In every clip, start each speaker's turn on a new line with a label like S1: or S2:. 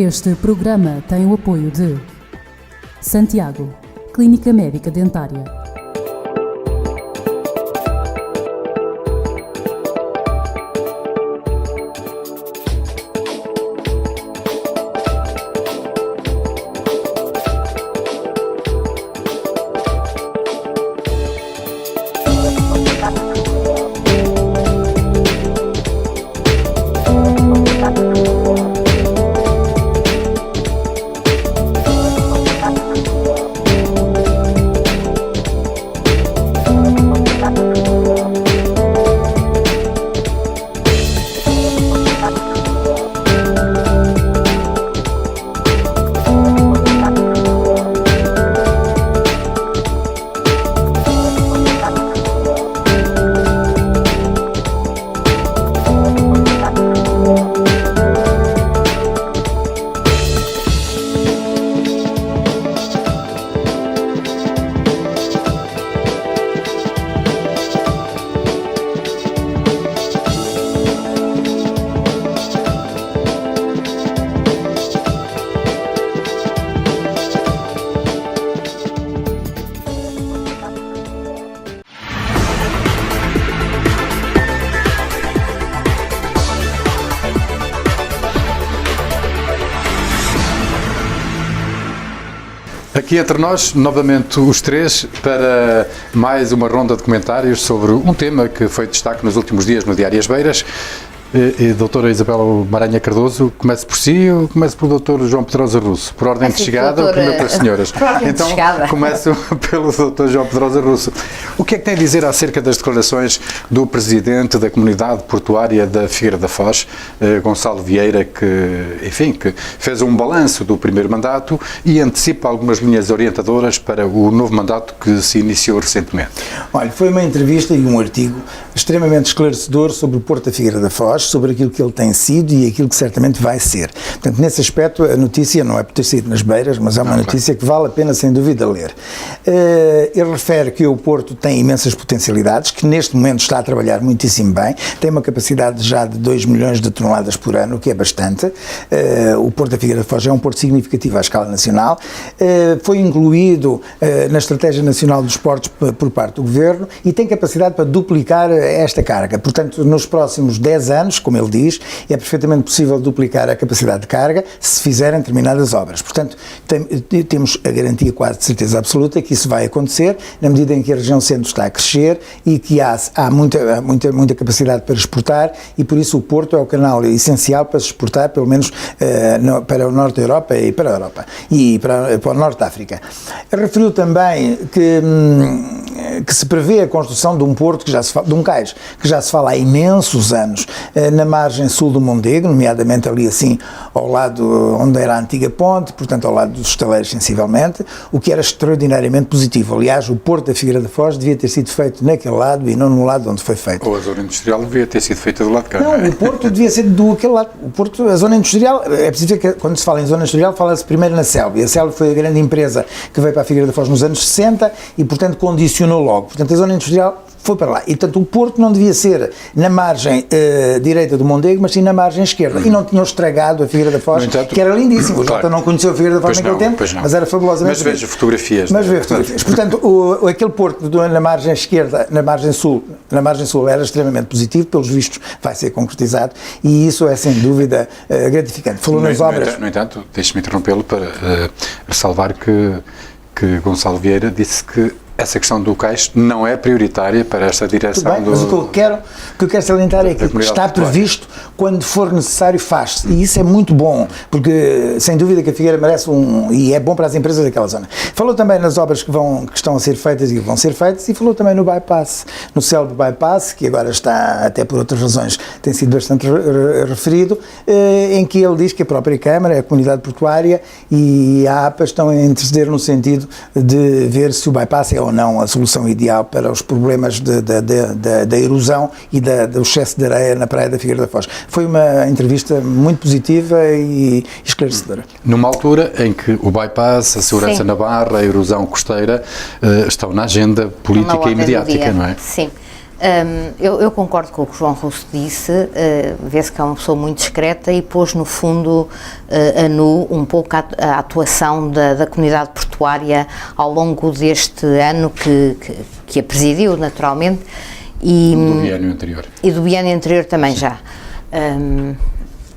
S1: Este programa tem o apoio de Santiago, Clínica Médica Dentária.
S2: Aqui entre nós, novamente os três, para mais uma ronda de comentários sobre um tema que foi destaque nos últimos dias no Diário As Beiras. Doutora Isabela Maranha Cardoso, comece por si ou comece pelo doutor João Pedrosa Russo? Por ordem de chegada ou primeiro para as senhoras?
S3: Por ordem de chegada.
S2: Começo pelo doutor João Pedrosa Russo. O que é que tem a dizer acerca das declarações do presidente da comunidade portuária da Figueira da Foz, Gonçalo Vieira, que fez um balanço do primeiro mandato e antecipa algumas linhas orientadoras para o novo mandato que se iniciou recentemente?
S4: Olha, foi uma entrevista e um artigo extremamente esclarecedor sobre o Porto da Figueira da Foz, sobre aquilo que ele tem sido e aquilo que certamente vai ser. Portanto, nesse aspecto, a notícia não é por ter sido nas beiras, mas é uma notícia que vale a pena, sem dúvida, ler. Ele refere que o Porto tem imensas potencialidades, que neste momento está a trabalhar muitíssimo bem, tem uma capacidade já de 2 milhões de toneladas por ano, o que é bastante. O Porto da Figueira da Foz é um porto significativo à escala nacional, foi incluído na Estratégia Nacional dos Portos por parte do Governo e tem capacidade para duplicar esta carga. Portanto, nos próximos 10 anos, como ele diz, é perfeitamente possível duplicar a capacidade de carga se fizerem determinadas obras. Portanto, temos a garantia quase de certeza absoluta que isso vai acontecer na medida em que a região centro está a crescer e que há muita capacidade para exportar e por isso o Porto é o canal essencial para se exportar, pelo menos para o norte da Europa e para a Europa e para o norte da África. Referiu também que se prevê a construção de um porto, de um cais, que já se fala há imensos anos, na margem sul do Mondego, nomeadamente ali assim ao lado onde era a antiga ponte, portanto ao lado dos estaleiros sensivelmente, o que era extraordinariamente positivo. Aliás, o Porto da Figueira da Foz devia ter sido feito naquele lado e não no lado onde foi feito.
S2: Ou a zona industrial devia ter sido feita do lado de cá.
S4: Não, o Porto devia ser do aquele lado. O Porto, a zona industrial, é preciso ver que quando se fala em zona industrial fala-se primeiro na Selva, e a Selva foi a grande empresa que veio para a Figueira da Foz nos anos 60 e portanto condicionou logo. Portanto, a zona industrial foi para lá. E, portanto, o Porto não devia ser na margem direita do Mondego, mas sim na margem esquerda. E não tinham estragado a Figueira da Foz, entanto, que era lindíssimo. O Jota não conheceu a Figueira da Foz naquele tempo, mas era fabulosamente.
S2: Mas veja fotografias.
S4: Portanto, aquele Porto na margem esquerda, na margem sul era extremamente positivo, pelos vistos vai ser concretizado, e isso é, sem dúvida, gratificante. Falou nas obras.
S2: No entanto, deixe-me interrompê-lo para ressalvar que Gonçalo Vieira disse que essa questão do cais não é prioritária para esta direção.
S4: Bem, mas o que eu quero salientar é que está previsto, quando for necessário faz-se, e isso é muito bom, porque sem dúvida que a Figueira merece e é bom para as empresas daquela zona. Falou também nas obras que estão a ser feitas e que vão ser feitas, e falou também no bypass, no célebre bypass, que agora está, até por outras razões, tem sido bastante referido, em que ele diz que a própria Câmara, a comunidade portuária e a APA estão a interceder no sentido de ver se o bypass é ou não a solução ideal para os problemas da erosão e do excesso de areia na praia da Figueira da Foz. Foi uma entrevista muito positiva e esclarecedora.
S2: Numa altura em que o bypass, a segurança na barra, a erosão costeira estão na agenda política e mediática, não é?
S3: Sim. Eu concordo com o que o João Russo disse, vê-se que é uma pessoa muito discreta e pôs no fundo a nu um pouco a atuação da comunidade portuária ao longo deste ano que a presidiu naturalmente e
S2: do biênio anterior.
S3: E do biênio anterior também. Sim. Já.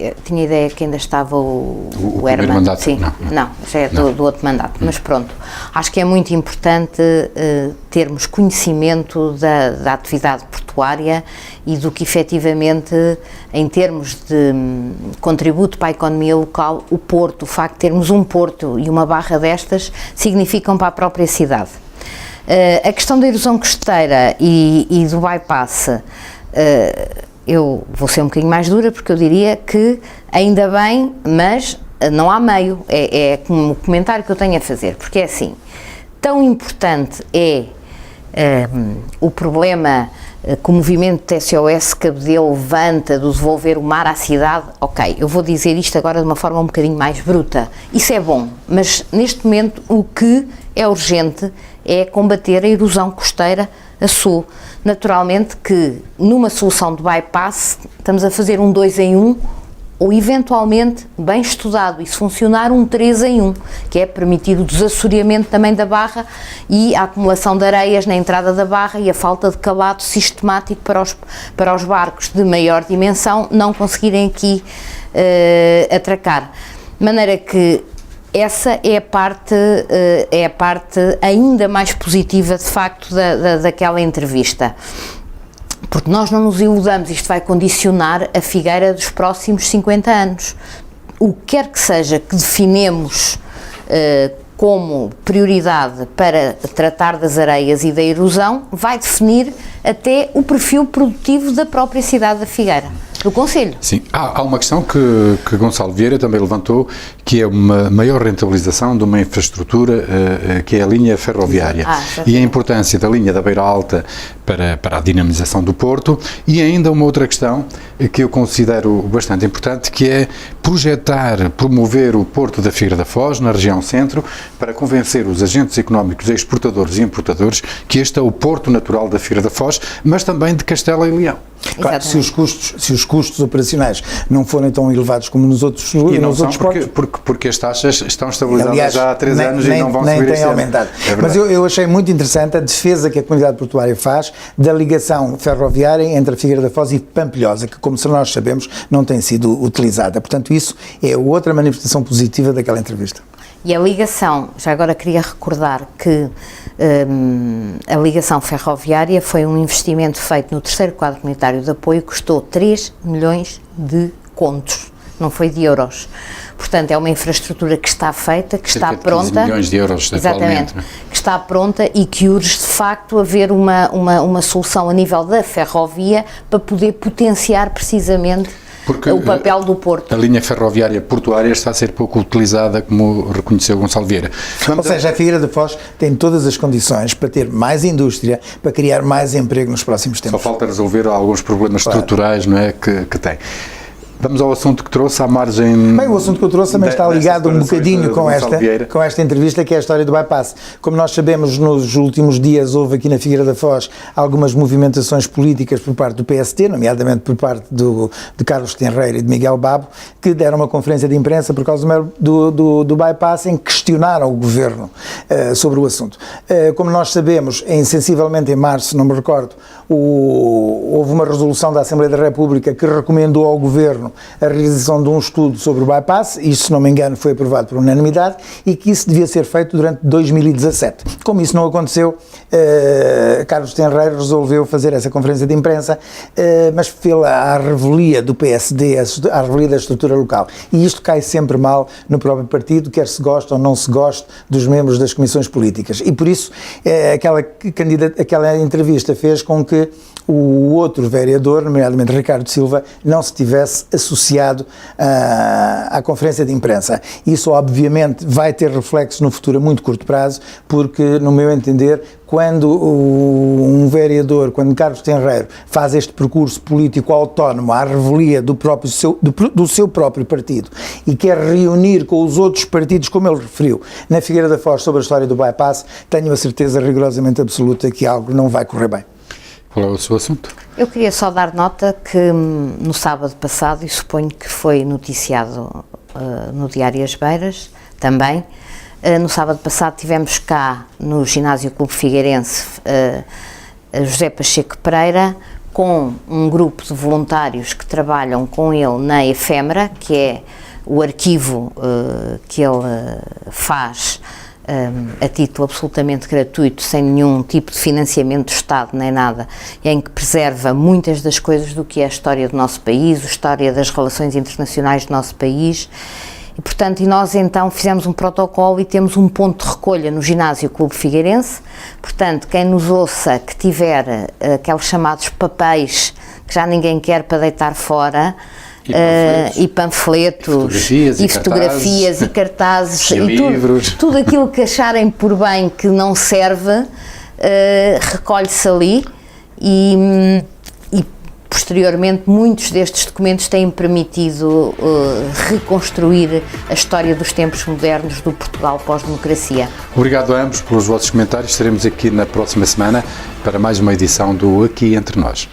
S3: Eu tinha ideia que ainda estava o Herman.
S2: Mandato.
S3: Sim, não, já é do outro mandato, mas pronto, acho que é muito importante termos conhecimento da atividade portuária e do que efetivamente, em termos de contributo para a economia local, o Porto, o facto de termos um porto e uma barra destas, significam para a própria cidade. A questão da erosão costeira e do bypass, eu vou ser um bocadinho mais dura porque eu diria que ainda bem, mas não há meio, é como o comentário que eu tenho a fazer, porque é assim, tão importante é o problema que o movimento TSOS Cabedelo levanta do devolver o mar à cidade. Ok, eu vou dizer isto agora de uma forma um bocadinho mais bruta, isso é bom, mas neste momento o que é urgente é combater a erosão costeira a sul. Naturalmente que numa solução de bypass estamos a fazer um 2 em 1 ou eventualmente bem estudado e se funcionar um 3 em 1, que é permitir o desassoreamento também da barra e a acumulação de areias na entrada da barra e a falta de calado sistemático para os barcos de maior dimensão não conseguirem aqui atracar. De maneira que essa é a parte ainda mais positiva, de facto, daquela entrevista. Porque nós não nos iludamos, isto vai condicionar a Figueira dos próximos 50 anos. O que quer que seja que definimos como prioridade para tratar das areias e da erosão, vai definir até o perfil produtivo da própria cidade da Figueira, do concelho.
S2: Sim, há uma questão que Gonçalo Vieira também levantou, que é uma maior rentabilização de uma infraestrutura que é a linha ferroviária e a importância da linha da Beira Alta para a dinamização do Porto, e ainda uma outra questão que eu considero bastante importante, que é promover o Porto da Figueira da Foz, na região centro, para convencer os agentes económicos, exportadores e importadores, que este é o Porto natural da Figueira da Foz, mas também de Castela e Leão.
S4: Claro, se os custos operacionais não forem tão elevados como nos outros portos...
S2: E não são porque as taxas estão estabilizadas. Aliás, já há 3 anos e não vão subir
S4: nem
S2: este
S4: têm aumentado.
S2: É,
S4: mas eu achei muito interessante a defesa que a comunidade portuária faz da ligação ferroviária entre a Figueira da Foz e Pampilhosa, que, como nós sabemos, não tem sido utilizada. Portanto, isso é outra manifestação positiva daquela entrevista.
S3: E a ligação, já agora queria recordar que a ligação ferroviária foi um investimento feito no terceiro quadro comunitário de apoio, custou 3 milhões de contos, não foi de euros. Portanto, é uma infraestrutura que está feita, que está pronta. 15
S2: milhões de euros,
S3: exatamente, que está pronta e que urge de facto haver uma solução a nível da ferrovia para poder potenciar precisamente o papel do Porto.
S2: A linha ferroviária portuária está a ser pouco utilizada, como reconheceu Gonçalo Vieira.
S4: Ou seja, a Figueira da Foz tem todas as condições para ter mais indústria, para criar mais emprego nos próximos tempos.
S2: Só falta resolver alguns problemas estruturais, não é, que tem. Vamos ao assunto que trouxe, à margem...
S4: Bem, o assunto que eu trouxe também está ligado um bocadinho com esta entrevista, que é a história do bypass. Como nós sabemos, nos últimos dias houve aqui na Figueira da Foz algumas movimentações políticas por parte do PST, nomeadamente por parte de Carlos Tenreira e de Miguel Babo, que deram uma conferência de imprensa por causa do bypass, em que questionaram o governo sobre o assunto. Como nós sabemos, sensivelmente em março, não me recordo, houve uma resolução da Assembleia da República que recomendou ao governo a realização de um estudo sobre o bypass, e, se não me engano, foi aprovado por unanimidade, e que isso devia ser feito durante 2017. Como isso não aconteceu, Carlos Tenreira resolveu fazer essa conferência de imprensa, mas à revelia do PSD, à revelia da estrutura local. E isto cai sempre mal no próprio partido, quer se goste ou não se goste dos membros das comissões políticas. E por isso, aquela entrevista fez com que o outro vereador, nomeadamente Ricardo Silva, não se tivesse associado à conferência de imprensa. Isso, obviamente, vai ter reflexo no futuro a muito curto prazo, porque, no meu entender, quando um vereador, quando Carlos Tenreiro faz este percurso político autónomo à revelia do seu próprio partido e quer reunir com os outros partidos, como ele referiu, na Figueira da Foz sobre a história do bypass, tenho a certeza rigorosamente absoluta que algo não vai correr bem.
S2: Qual é o seu assunto?
S3: Eu queria só dar nota que no sábado passado, e suponho que foi noticiado no Diário As Beiras também, no sábado passado tivemos cá no Ginásio Clube Figueirense José Pacheco Pereira, com um grupo de voluntários que trabalham com ele na Efêmera, que é o arquivo que ele faz a título absolutamente gratuito, sem nenhum tipo de financiamento do Estado nem nada, em que preserva muitas das coisas do que é a história do nosso país, a história das relações internacionais do nosso país. E, portanto, nós então fizemos um protocolo e temos um ponto de recolha no Ginásio Clube Figueirense. Portanto, quem nos ouça, que tiver aqueles chamados papéis que já ninguém quer para deitar fora, e panfletos, e fotografias, e cartazes, e
S2: livros.
S3: tudo aquilo que acharem por bem que não serve, recolhe-se ali e posteriormente muitos destes documentos têm permitido reconstruir a história dos tempos modernos do Portugal pós-democracia.
S2: Obrigado a ambos pelos vossos comentários. Estaremos aqui na próxima semana para mais uma edição do Aqui Entre Nós.